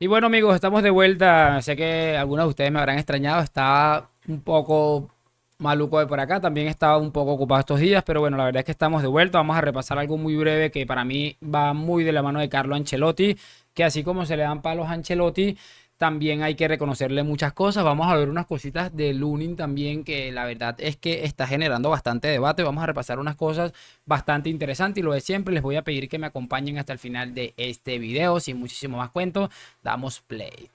Y bueno, amigos, estamos de vuelta. Sé que algunos de ustedes me habrán extrañado. Estaba un poco maluco de por acá. También estaba un poco ocupado estos días. Pero bueno, la verdad es que estamos de vuelta. Vamos a repasar algo muy breve que para mí va muy de la mano de Carlo Ancelotti. Que así como se le dan palos a Ancelotti, también hay que reconocerle muchas cosas. Vamos a ver unas cositas de Lunin también, que la verdad es que está generando bastante debate. Vamos a repasar unas cosas bastante interesantes y lo de siempre. Les voy a pedir que me acompañen hasta el final de este video. Sin muchísimo más cuento, damos play.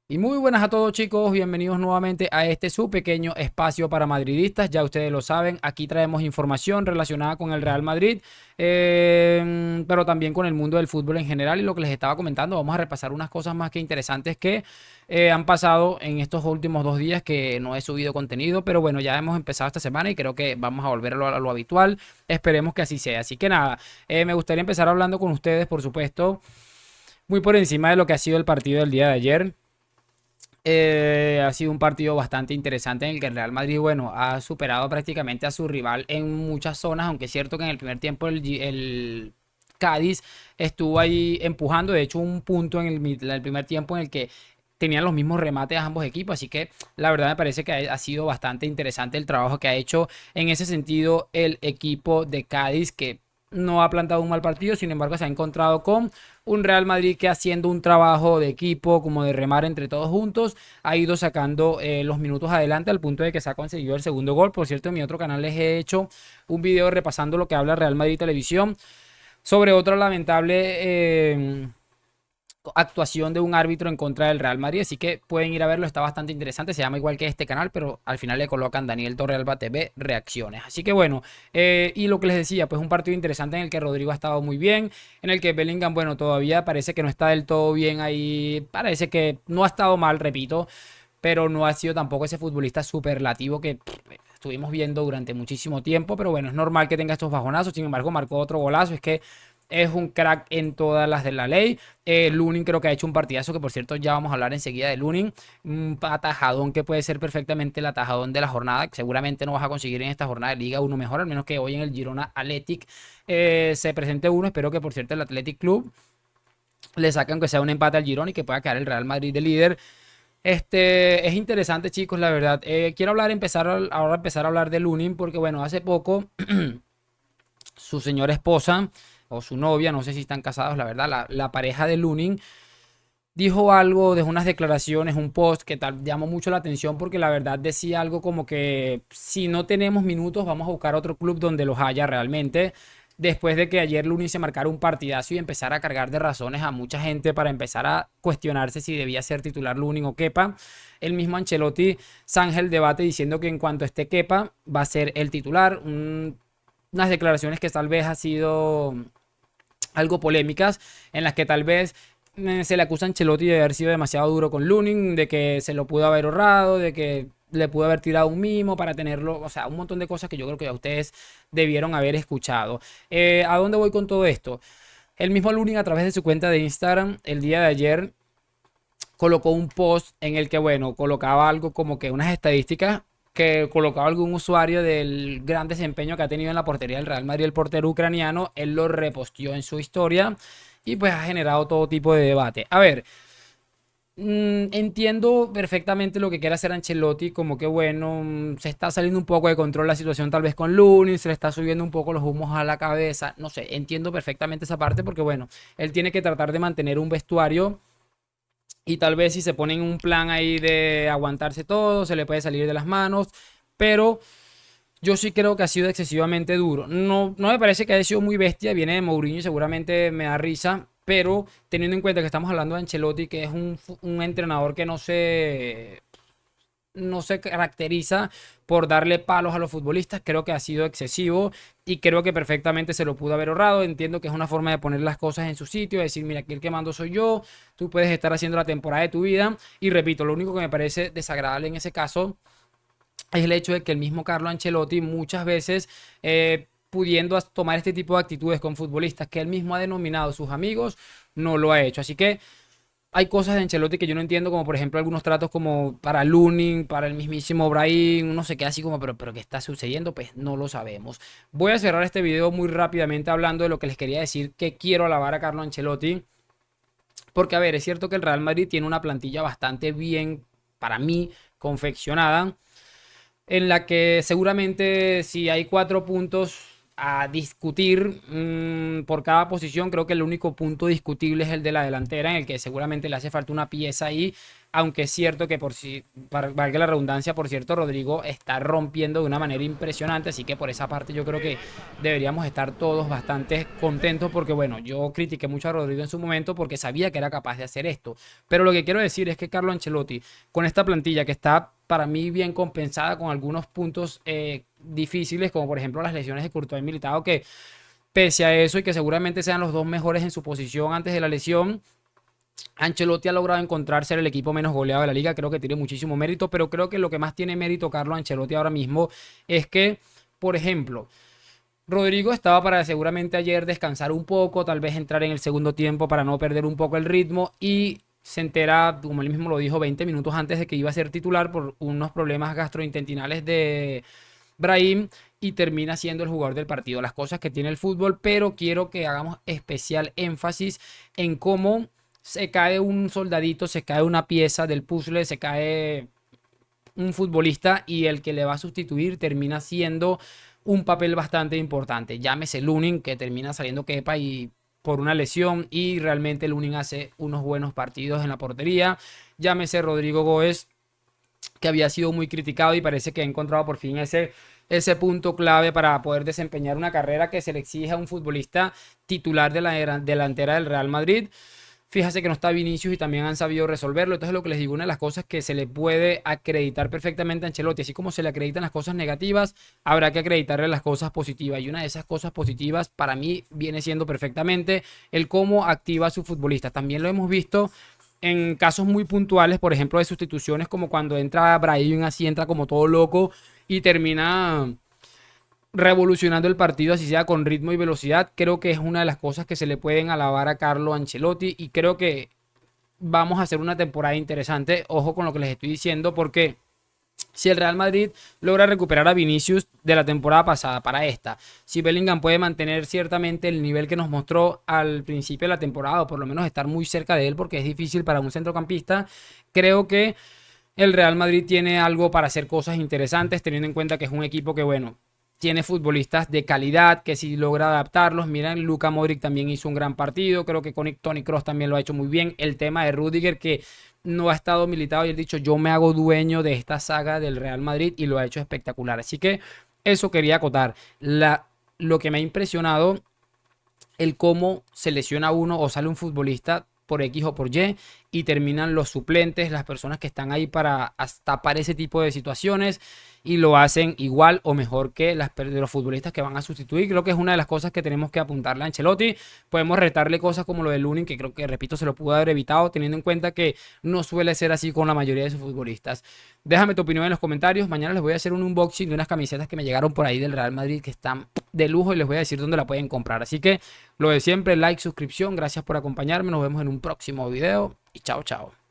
Y muy buenas a todos, chicos, bienvenidos nuevamente a este su pequeño espacio para madridistas. Ya ustedes lo saben, aquí traemos información relacionada con el Real Madrid, pero también con el mundo del fútbol en general. Y lo que les estaba comentando, vamos a repasar unas cosas más que interesantes que han pasado en estos últimos 2 días que no he subido contenido. Pero bueno, ya hemos empezado esta semana y creo que vamos a volver a lo habitual. Esperemos que así sea. Así que nada, me gustaría empezar hablando con ustedes, por supuesto, muy por encima de lo que ha sido el partido del día de ayer. Ha sido un partido bastante interesante en el que el Real Madrid, bueno, ha superado prácticamente a su rival en muchas zonas, aunque es cierto que en el primer tiempo el Cádiz estuvo ahí empujando. De hecho, un punto en el primer tiempo en el que tenían los mismos remates a ambos equipos, así que la verdad me parece que ha sido bastante interesante el trabajo que ha hecho en ese sentido el equipo de Cádiz, que no ha plantado un mal partido. Sin embargo, se ha encontrado con un Real Madrid que, haciendo un trabajo de equipo, como de remar entre todos juntos, ha ido sacando los minutos adelante al punto de que se ha conseguido el segundo gol. Por cierto, en mi otro canal les he hecho un video repasando lo que habla Real Madrid Televisión sobre otra lamentable actuación de un árbitro en contra del Real Madrid, así que pueden ir a verlo, está bastante interesante. Se llama igual que este canal, pero al final le colocan Daniel Torrealba TV reacciones. Así que bueno, y lo que les decía, pues un partido interesante en el que Rodrigo ha estado muy bien, en el que Bellingham, bueno, todavía parece que no está del todo bien ahí, parece que no ha estado mal, repito, pero no ha sido tampoco ese futbolista superlativo que estuvimos viendo durante muchísimo tiempo. Pero bueno, es normal que tenga estos bajonazos. Sin embargo, marcó otro golazo. Es que es un crack en todas las de la ley. Lunin creo que ha hecho un partidazo, que por cierto ya vamos a hablar enseguida de Lunin. Un atajadón que puede ser perfectamente el atajadón de la jornada. Seguramente no vas a conseguir en esta jornada de Liga uno mejor, al menos que hoy en el Girona Athletic se presente uno. Espero que por cierto el Athletic Club le saquen que sea un empate al Girona y que pueda quedar el Real Madrid de líder. Es interesante, chicos, la verdad. Quiero empezar a hablar de Lunin porque, bueno, hace poco su señora esposa o su novia, no sé si están casados, la verdad, la pareja de Lunin dijo algo, dejó unas declaraciones, un post que tal llamó mucho la atención, porque la verdad decía algo como que si no tenemos minutos vamos a buscar otro club donde los haya realmente. Después de que ayer Lunin se marcara un partidazo y empezara a cargar de razones a mucha gente para empezar a cuestionarse si debía ser titular Lunin o Kepa, el mismo Ancelotti zanja el debate diciendo que en cuanto esté Kepa va a ser el titular. Unas declaraciones que tal vez ha sido algo polémicas, en las que tal vez se le acusa a Ancelotti de haber sido demasiado duro con Lunin, de que se lo pudo haber ahorrado, de que le pudo haber tirado un mimo para tenerlo, o sea, un montón de cosas que yo creo que a ustedes debieron haber escuchado. ¿A dónde voy con todo esto? El mismo Lunin, a través de su cuenta de Instagram, el día de ayer colocó un post en el que, bueno, colocaba algo como que unas estadísticas que colocaba algún usuario del gran desempeño que ha tenido en la portería del Real Madrid el portero ucraniano. Él lo reposteó en su historia y pues ha generado todo tipo de debate. A ver, entiendo perfectamente lo que quiere hacer Ancelotti, como que bueno, se está saliendo un poco de control la situación tal vez con Lunin, se le está subiendo un poco los humos a la cabeza, no sé, entiendo perfectamente esa parte, porque bueno, él tiene que tratar de mantener un vestuario y tal vez si se ponen un plan ahí de aguantarse todo, se le puede salir de las manos. Pero yo sí creo que ha sido excesivamente duro. No, no me parece que haya sido muy bestia. Viene de Mourinho y seguramente me da risa. Pero teniendo en cuenta que estamos hablando de Ancelotti, que es un entrenador que no se caracteriza por darle palos a los futbolistas, creo que ha sido excesivo y creo que perfectamente se lo pudo haber ahorrado. Entiendo que es una forma de poner las cosas en su sitio, decir, mira, aquí el que mando soy yo, tú puedes estar haciendo la temporada de tu vida. Y repito, lo único que me parece desagradable en ese caso es el hecho de que el mismo Carlo Ancelotti muchas veces, pudiendo tomar este tipo de actitudes con futbolistas que él mismo ha denominado sus amigos, no lo ha hecho. Así que hay cosas de Ancelotti que yo no entiendo, como por ejemplo algunos tratos como para Lunin, para el mismísimo Brahim, uno se queda así como, pero ¿qué está sucediendo? Pues no lo sabemos. Voy a cerrar este video muy rápidamente hablando de lo que les quería decir, que quiero alabar a Carlo Ancelotti, porque a ver, es cierto que el Real Madrid tiene una plantilla bastante bien, para mí, confeccionada, en la que seguramente si hay 4 puntos a discutir por cada posición, creo que el único punto discutible es el de la delantera, en el que seguramente le hace falta una pieza ahí, aunque es cierto que por si, valga la redundancia, por cierto, Rodrigo está rompiendo de una manera impresionante, así que por esa parte yo creo que deberíamos estar todos bastante contentos, porque bueno, yo critiqué mucho a Rodrigo en su momento porque sabía que era capaz de hacer esto, pero lo que quiero decir es que Carlo Ancelotti, con esta plantilla que está para mí bien compensada con algunos puntos difíciles, como por ejemplo las lesiones de Courtois y Militao, que pese a eso y que seguramente sean los dos mejores en su posición antes de la lesión, Ancelotti ha logrado encontrar ser el equipo menos goleado de la liga. Creo que tiene muchísimo mérito, pero creo que lo que más tiene mérito Carlo Ancelotti ahora mismo es que, por ejemplo, Rodrigo estaba para seguramente ayer descansar un poco, tal vez entrar en el segundo tiempo para no perder un poco el ritmo, y se entera, como él mismo lo dijo, 20 minutos antes de que iba a ser titular por unos problemas gastrointestinales de Brahim, y termina siendo el jugador del partido. Las cosas que tiene el fútbol, pero quiero que hagamos especial énfasis en cómo se cae un soldadito, se cae una pieza del puzzle, se cae un futbolista y el que le va a sustituir termina siendo un papel bastante importante. Llámese Lunin, que termina saliendo Kepa y por una lesión, y realmente Lunin hace unos buenos partidos en la portería. Llámese Rodrigo Goes, que había sido muy criticado y parece que ha encontrado por fin ese punto clave para poder desempeñar una carrera que se le exige a un futbolista titular de la delantera del Real Madrid. Fíjate que no está Vinicius y también han sabido resolverlo. Entonces, lo que les digo, una de las cosas que se le puede acreditar perfectamente a Ancelotti, así como se le acreditan las cosas negativas, habrá que acreditarle las cosas positivas. Y una de esas cosas positivas para mí viene siendo perfectamente el cómo activa a sus futbolistas. También lo hemos visto en casos muy puntuales, por ejemplo, de sustituciones, como cuando entra Brahim, así entra como todo loco y termina revolucionando el partido, así sea con ritmo y velocidad. Creo que es una de las cosas que se le pueden alabar a Carlo Ancelotti, y creo que vamos a hacer una temporada interesante. Ojo con lo que les estoy diciendo, porque si el Real Madrid logra recuperar a Vinicius de la temporada pasada para esta, si Bellingham puede mantener ciertamente el nivel que nos mostró al principio de la temporada, o por lo menos estar muy cerca de él, porque es difícil para un centrocampista, creo que el Real Madrid tiene algo para hacer cosas interesantes, teniendo en cuenta que es un equipo que, bueno, tiene futbolistas de calidad, que si logra adaptarlos. Miren, Luka Modric también hizo un gran partido. Creo que con Toni Kroos también lo ha hecho muy bien. El tema de Rudiger, que no ha estado militado y él ha dicho, yo me hago dueño de esta saga del Real Madrid, y lo ha hecho espectacular. Así que eso quería acotar. Lo que me ha impresionado, el cómo se lesiona uno o sale un futbolista por X o por y terminan los suplentes, las personas que están ahí para tapar ese tipo de situaciones, y lo hacen igual o mejor que de los futbolistas que van a sustituir. Creo que es una de las cosas que tenemos que apuntarle a Ancelotti. Podemos retarle cosas como lo de Lunin, que creo que, repito, se lo pudo haber evitado, teniendo en cuenta que no suele ser así con la mayoría de sus futbolistas. Déjame tu opinión en los comentarios. Mañana les voy a hacer un unboxing de unas camisetas que me llegaron por ahí del Real Madrid, que están de lujo, y les voy a decir dónde la pueden comprar. Así que lo de siempre, like, suscripción. Gracias por acompañarme. Nos vemos en un próximo video y chao, chao.